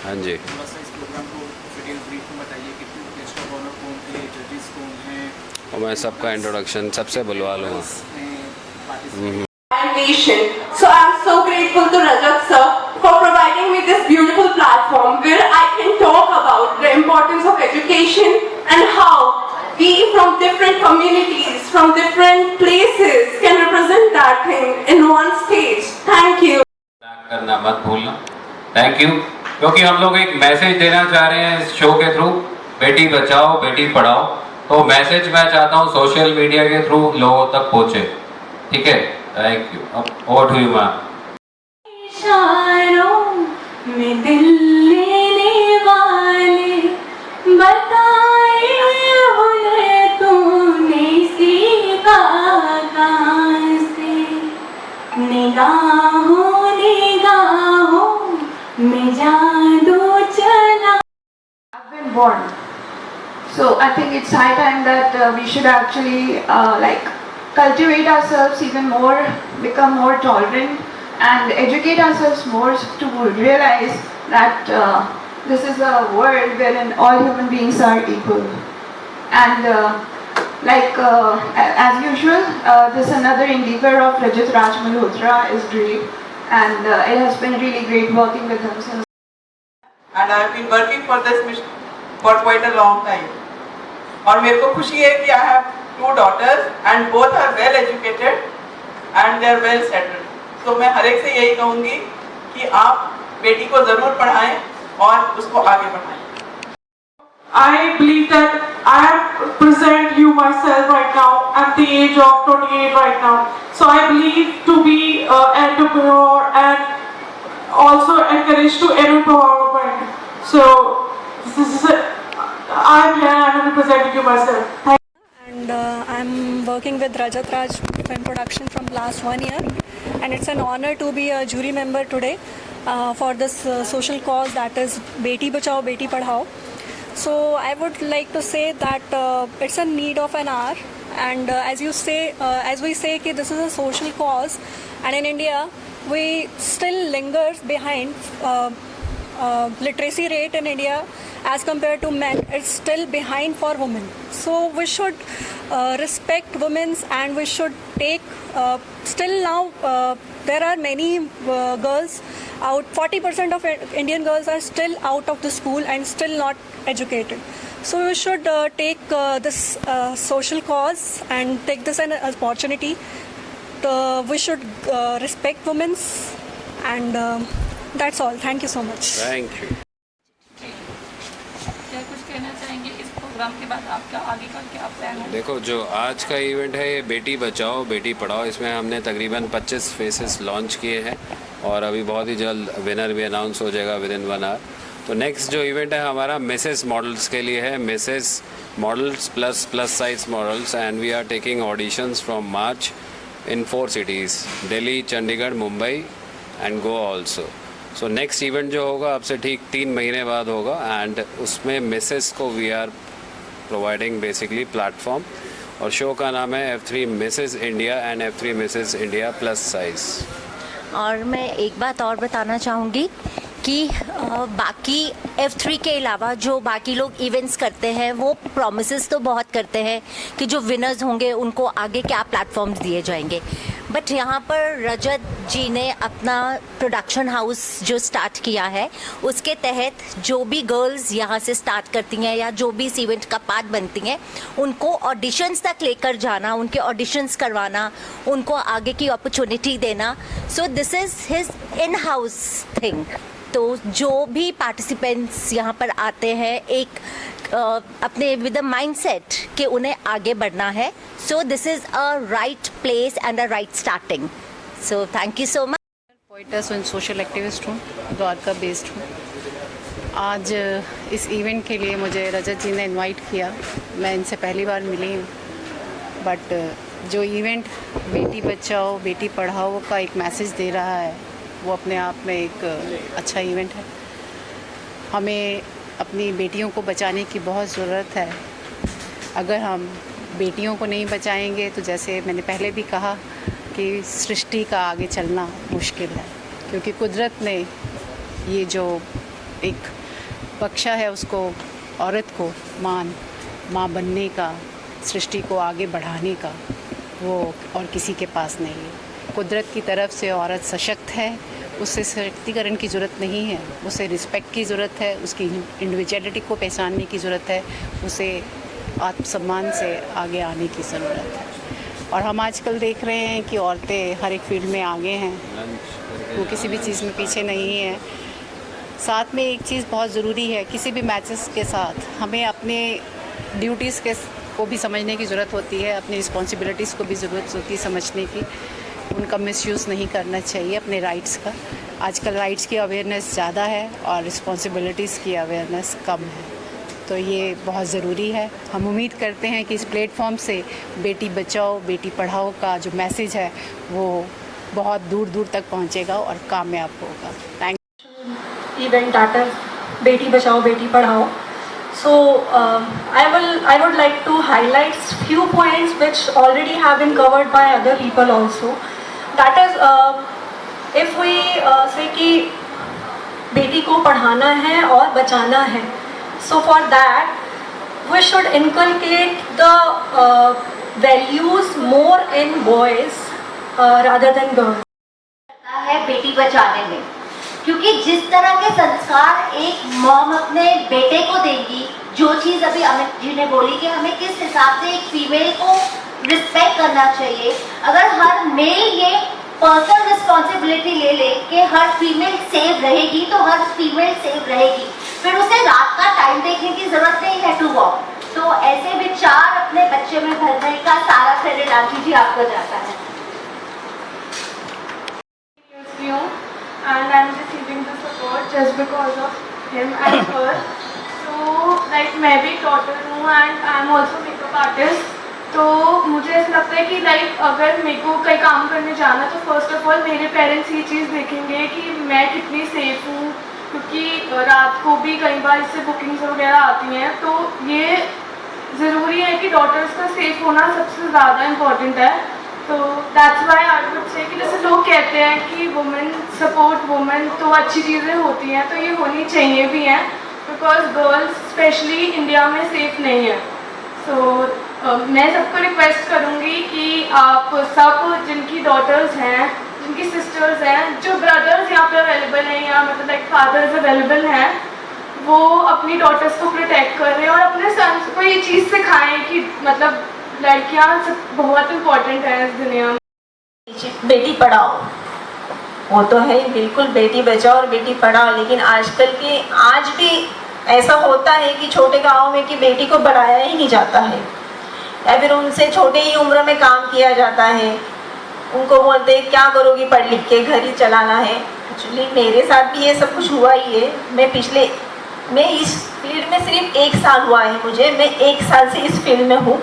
हाँ जी। थोड़ा सा इस प्रोग्राम को डिटेल ब्रीफ में बताइए कि गेस्ट ऑफ ऑनर कौन थे, जजेस कौन हैं, और मैं सबका इंट्रोडक्शन सबसे बुलवा लूँगा। Nation. So I'm so grateful to Rajat sir for providing me this beautiful platform where I can talk about the importance of education and how we from different communities, from different places can represent that thing in one stage. Thank you. करना मत भूलना। Thank you. क्योंकि हम लोग एक message देना चाह रहे हैं इस शो के थ्रू, बेटी बचाओ बेटी पढ़ाओ। तो मैसेज मैं चाहता हूँ सोशल मीडिया के थ्रू लोगों तक पहुँचे। ठीक है, थैंक यू। अब ओवर टू यू मैम। इशारों में दिल लेने वाले बताए हुए तूने सीखा कहाँ से, निगाहों निगाहों में जादू चला। I've been born. So I think it's high time that we should actually cultivate ourselves even more, become more tolerant and educate ourselves more to realize that this is a world wherein all human beings are equal. And as usual, this another endeavor of Rajat Raj Malhotra is great, and it has been really great working with him since. And I have been working for this mission for quite a long time. और मेरे को खुशी है कि I have 2 daughters and both are well educated and they are well settled. तो मैं हर एक से यही कहूँगी कि आप बेटी को ज़रूर पढ़ाएं और उसको आगे बढ़ाएं। I believe that I have present you myself right now at the age of 28 right now. So I believe to be an entrepreneur and also encouraged to empowerment. So this is it. I'm here and I'm representing you myself. And I'm working with Rajat Raj Film Production from last 1 year, and it's an honor to be a jury member today for this social cause, that is Beti Bachao Beti Padhao. So I would like to say that it's a need of an hour, and as we say that this is a social cause, and in India we still lingers behind. Literacy rate in India as compared to men is still behind for women. So we should respect women's, and we should take still now there are many girls out, 40% of Indian girls are still out of the school and still not educated. So we should take this social cause and take this as an opportunity. We should respect women's, and that's all. Thank you so much. Thank you. क्या कुछ कहना चाहेंगे इस programme के बाद? आपका आगे का क्या प्लान है? देखो, जो आज का इवेंट है ये बेटी बचाओ बेटी पढ़ाओ, इसमें हमने तकरीबन 25 फेसेस लॉन्च किए हैं और अभी बहुत ही जल्द विनर भी अनाउंस हो जाएगा विद इन 1 आवर। तो नेक्स्ट जो इवेंट है हमारा मिसेस मॉडल्स के लिए है, Mrs models plus size models, and we are taking auditions from March in 4 cities, Delhi, Chandigarh, Mumbai and Goa also. So next event जो होगा अब से ठीक 3 महीने बाद होगा, एंड उसमें मिसेस को we are providing basically platform, और शो का नाम है F3 Mrs India and F3 Mrs India plus size. और मैं एक बात और बताना चाहूँगी कि बाकी F3 के अलावा जो बाकी लोग इवेंट्स करते हैं वो प्रॉमिसेस तो बहुत करते हैं कि जो विनर्स होंगे उनको आगे क्या प्लेटफॉर्म्स दिए जाएंगे, बट यहाँ पर रजत जी ने अपना प्रोडक्शन हाउस जो स्टार्ट किया है उसके तहत जो भी गर्ल्स यहाँ से स्टार्ट करती हैं या जो भी इस इवेंट का पार्ट बनती हैं उनको ऑडिशंस तक लेकर जाना, उनके ऑडिशंस करवाना, उनको आगे की अपॉर्चुनिटी देना। So this is his in house thing. तो जो भी पार्टिसिपेंट्स यहाँ पर आते हैं एक अपने विद अ माइंडसेट कि उन्हें आगे बढ़ना है, so this is a right place and a right starting. So thank you so much. Poet's and social activist हूँ, द्वारका बेस्ड हूँ। आज इस इवेंट के लिए मुझे रजत जी ने इनवाइट किया, मैं इनसे पहली बार मिली हूँ, बट जो इवेंट बेटी बचाओ बेटी पढ़ाओ का एक मैसेज दे रहा है वो अपने आप में एक अच्छा इवेंट है। हमें अपनी बेटियों को बचाने की बहुत ज़रूरत है। अगर हम बेटियों को नहीं बचाएंगे तो जैसे मैंने पहले भी कहा कि सृष्टि का आगे चलना मुश्किल है, क्योंकि कुदरत ने ये जो एक बख्शा है उसको, औरत को माँ बनने का, सृष्टि को आगे बढ़ाने का, वो और किसी के पास नहीं है। कुदरत की तरफ से औरत सशक्त है, उससे सशक्तिकरण की ज़रूरत नहीं है, उसे रिस्पेक्ट की ज़रूरत है, उसकी इंडिविजुअलिटी को पहचानने की ज़रूरत है, उसे आत्मसम्मान से आगे आने की ज़रूरत है। और हम आजकल देख रहे हैं कि औरतें हर एक फील्ड में आगे हैं, वो किसी भी चीज़ में पीछे नहीं है। साथ में एक चीज़ बहुत ज़रूरी है, किसी भी मैचेस के साथ हमें अपने ड्यूटीज़ को भी समझने की ज़रूरत होती है, अपनी रिस्पॉन्सिबिलिटीज़ को भी ज़रूरत होती है समझने की। उनका मिसयूज़ नहीं करना चाहिए अपने राइट्स का। आजकल राइट्स की अवेयरनेस ज़्यादा है और रिस्पॉन्सिबिलिटीज़ की अवेयरनेस कम है, तो ये बहुत ज़रूरी है। हम उम्मीद करते हैं कि इस प्लेटफॉर्म से बेटी बचाओ बेटी पढ़ाओ का जो मैसेज है वो बहुत दूर दूर तक पहुंचेगा और कामयाब होगा। Thank event that is Beti Bachao Beti Padhao. So I would like to highlight few points which already have been covered by other people also. That is, if we say कि बेटी को पढ़ाना है और बचाना है, so for that we should inculcate the values more in boys rather than girls. है बेटी बचाने में, क्योंकि जिस तरह के संस्कार एक मॉम अपने बेटे को देगी, जो चीज़ अभी अमित जी ने बोली कि हमें किस हिसाब से एक फीमेल को रिस्पेक्ट करना चाहिए, अगर हर मेल ये पर्सनल रिस्पॉन्सिबिलिटी ले ले कि हर फीमेल सेफ रहेगी तो हर फीमेल सेफ रहेगी, फिर उसे रात का टाइम देखने की जरूरत नहीं है टू वॉक। तो ऐसे विचार अपने बच्चे में भरने का सारा क्रेडिट आंटी जी आपको जाता है। And I'm receiving the support just because of him and her. So like मैं भी डॉटर हूँ and I'm also makeup artist. तो मुझे ऐसा लगता है कि लाइक अगर मेरे को कहीं काम करने जाना तो फर्स्ट ऑफ ऑल मेरे पेरेंट्स ये चीज़ देखेंगे कि मैं कितनी सेफ हूँ, क्योंकि रात को भी कई बार इससे बुकिंग्स वगैरह आती हैं। तो ये ज़रूरी है कि डॉटर्स का सेफ होना सबसे ज़्यादा इम्पॉर्टेंट है। तो that's why I would say कि जैसे लोग कहते हैं कि वुमेन सपोर्ट वुमेन तो अच्छी चीज़ें होती हैं, तो ये होनी चाहिए भी हैं, बिकॉज गर्ल्स स्पेशली इंडिया में सेफ नहीं है। सो मैं सबको रिक्वेस्ट करूँगी कि आप सब जिनकी डॉटर्स हैं, जिनकी सिस्टर्स हैं, जो ब्रदर्स यहाँ पे अवेलेबल हैं या मतलब लाइक फादर्स अवेलेबल हैं, वो अपनी डॉटर्स को प्रोटेक्ट करें और अपने सन्स को ये चीज़ सिखाएं कि मतलब लड़कियाँ बहुत इम्पोर्टेंट है इस दुनिया में। बेटी पढ़ाओ वो तो है बिल्कुल, बेटी बचाओ और बेटी पढ़ाओ, लेकिन आजकल के आज भी ऐसा होता है कि छोटे गाँव में कि बेटी को पढ़ाया ही नहीं जाता है या फिर उनसे छोटे ही उम्र में काम किया जाता है। उनको बोलते हैं क्या करोगी पढ़ लिख के, घर ही चलाना है। एक्चुअली मेरे साथ भी ये सब कुछ हुआ ही है। मैं इस फील्ड में सिर्फ 1 साल हुआ है मुझे, मैं 1 साल से इस फील्ड में हूँ।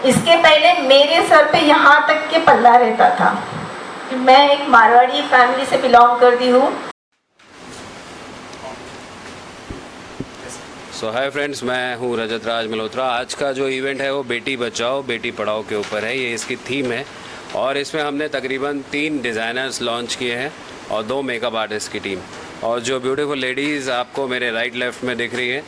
इसके पहले मेरे सर पे यहाँ तक के पल्ला रहता था। मैं एक मारवाड़ी फैमिली से बिलोंग करती हूँ। सो हाय फ्रेंड्स, मैं हूँ रजत राज मल्होत्रा। आज का जो इवेंट है वो बेटी बचाओ बेटी पढ़ाओ के ऊपर है, ये इसकी थीम है। और इसमें हमने तकरीबन 3 डिज़ाइनर्स लॉन्च किए हैं और 2 मेकअप आर्टिस्ट की टीम। और जो ब्यूटीफुल लेडीज़ आपको मेरे राइट लेफ्ट में दिख रही है,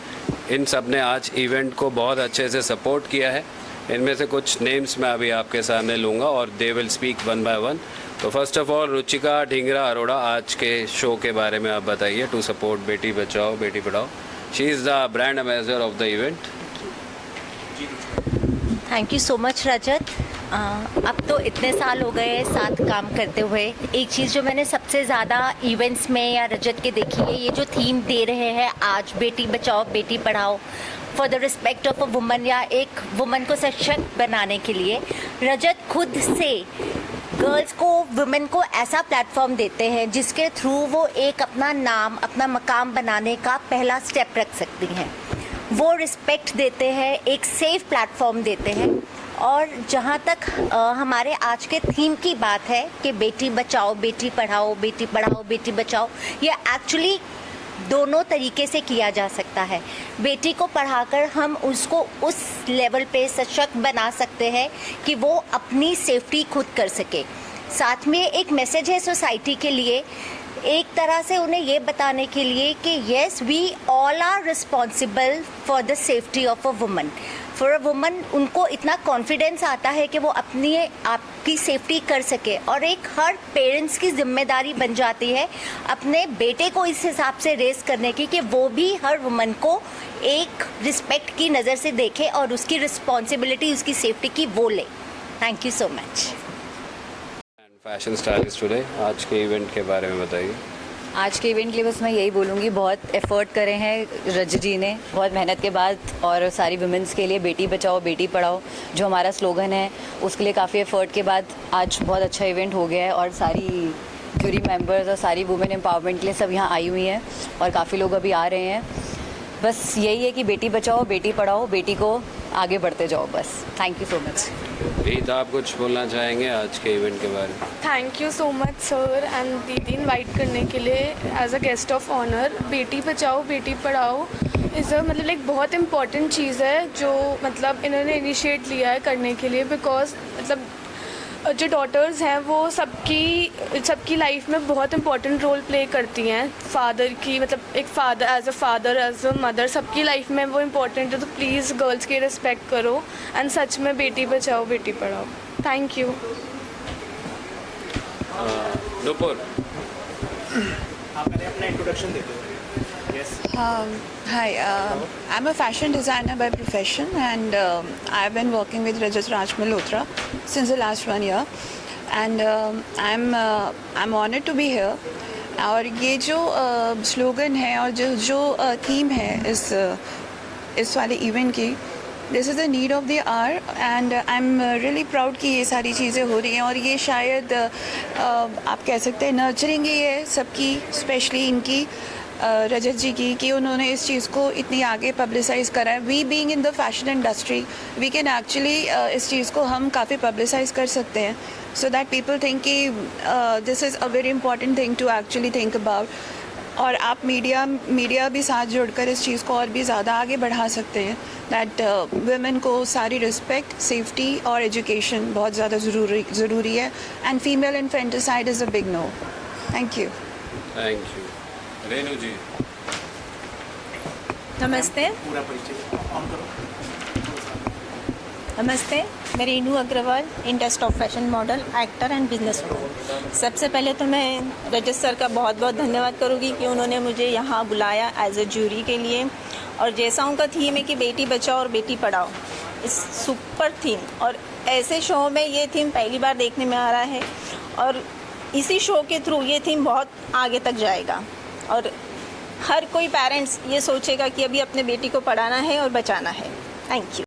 इन सब ने आज इवेंट को बहुत अच्छे से सपोर्ट किया है। इनमें से कुछ नेम्स मैं अभी आपके सामने लूँगा और they will speak one by one. तो first of all Ruchika Dhingra Arora, आज के शो के बारे में आप बताइए। टू सपोर्ट बेटी बचाओ बेटी पढ़ाओ, she is the brand ambassador of the event. Thank you so much Rajat. अब तो इतने साल हो गए साथ काम करते हुए। एक चीज़ जो मैंने सबसे ज़्यादा इवेंट्स में या रजत के देखी है, ये जो थीम दे रहे हैं आज, बेटी बचाओ बेटी पढ़ाओ, for the respect of a woman, या एक वुमन को सशक्त बनाने के लिए रजत खुद से गर्ल्स को, वुमेन को ऐसा प्लेटफॉर्म देते हैं जिसके थ्रू वो एक अपना नाम, अपना मकाम बनाने का पहला स्टेप रख सकती हैं। वो रिस्पेक्ट देते हैं, एक सेफ प्लेटफॉर्म देते हैं। और जहाँ तक हमारे आज के थीम की बात है कि बेटी बचाओ बेटी पढ़ाओ बेटी बचाओ, ये एक्चुअली दोनों तरीके से किया जा सकता है। बेटी को पढ़ाकर हम उसको उस लेवल पे सशक्त बना सकते हैं कि वो अपनी सेफ्टी खुद कर सके। साथ में एक मैसेज है सोसाइटी के लिए, एक तरह से उन्हें ये बताने के लिए कि yes we all are responsible for the safety of a woman. For a woman उनको इतना कॉन्फिडेंस आता है कि वो अपनी आपकी सेफ्टी कर सके, और एक हर पेरेंट्स की जिम्मेदारी बन जाती है अपने बेटे को इस हिसाब से रेस करने की कि वो भी हर वुमन को एक रिस्पेक्ट की नज़र से देखे और उसकी रिस्पॉन्सिबिलिटी उसकी सेफ्टी की वो ले। Thank you so much. Fashion stylist today, आज के इवेंट के बारे में बताइए। आज के इवेंट के लिए बस मैं यही बोलूँगी, बहुत एफ़र्ट करे हैं रजत जी ने, बहुत मेहनत के बाद, और सारी वुमेंस के लिए बेटी बचाओ बेटी पढ़ाओ जो हमारा स्लोगन है उसके लिए काफ़ी एफ़र्ट के बाद आज बहुत अच्छा इवेंट हो गया है, और सारी जूरी मेंबर्स और सारी वुमेन एम्पावरमेंट के लिए सब यहाँ आई हुई हैं और काफ़ी लोग अभी आ रहे हैं। बस यही है कि बेटी बचाओ बेटी पढ़ाओ, बेटी को आगे बढ़ते जाओ बस। Thank you so much. Rita, आप कुछ बोलना चाहेंगे आज के इवेंट के बारे में? Thank you so much sir and दीदी इनवाइट करने के लिए as a guest of honour. बेटी बचाओ बेटी पढ़ाओ इज़ अ मतलब एक बहुत इम्पॉर्टेंट चीज़ है जो मतलब इन्होंने इनिशिएट लिया है करने के लिए, बिकॉज मतलब जो डॉटर्स हैं वो सबकी लाइफ में बहुत इंपॉर्टेंट रोल प्ले करती हैं। फादर की मतलब एक फादर एज अ मदर सबकी लाइफ में वो इम्पॉर्टेंट है, तो प्लीज़ गर्ल्स की रिस्पेक्ट करो एंड सच में बेटी बचाओ बेटी पढ़ाओ। Thank you. नुपुर, आप पहले अपना इंट्रोडक्शन देते हो। Hi, I'm a fashion designer by profession, and I've been working with Rajat Raj Malhotra since the last 1 year, and I'm honored to be here. और ये जो स्लोगन है और जो थीम है इस वाले इवेंट की, this is the need of the hour, and I am really proud कि ये सारी चीज़ें हो रही हैं, और ये शायद आप कह सकते हैं नर्चरिंग ही है सबकी, स्पेशली इनकी रजत जी की, कि उन्होंने इस चीज़ को इतनी आगे पब्लिसाइज करा है। We being in the fashion industry we can actually इस चीज़ को हम काफ़ी पब्लिसाइज कर सकते हैं, सो दैट पीपल थिंक कि this is a very important thing to actually think about. और आप मीडिया भी साथ जुड़कर इस चीज़ को और भी ज़्यादा आगे बढ़ा सकते हैं, दैट वुमेन को सारी रिस्पेक्ट, सेफ्टी और एजुकेशन बहुत ज़्यादा ज़रूरी है, and female infanticide is a big no. Thank you. Thank you. Renu ji, नमस्ते। पूरा परिचय ऑन करो। नमस्ते, मैं Renu Agrawal, industry of fashion model, actor and business woman. सबसे पहले तो मैं रजत सर का बहुत बहुत धन्यवाद करूँगी कि उन्होंने मुझे यहाँ बुलाया एज ए जूरी के लिए, और जैसा उनका थीम है कि बेटी बचाओ और बेटी पढ़ाओ, इस सुपर थीम, और ऐसे शो में ये थीम पहली बार देखने में आ रहा है, और इसी शो के थ्रू ये थीम बहुत आगे तक जाएगा, और हर कोई पेरेंट्स ये सोचेगा कि अभी अपने बेटी को पढ़ाना है और बचाना है। Thank you.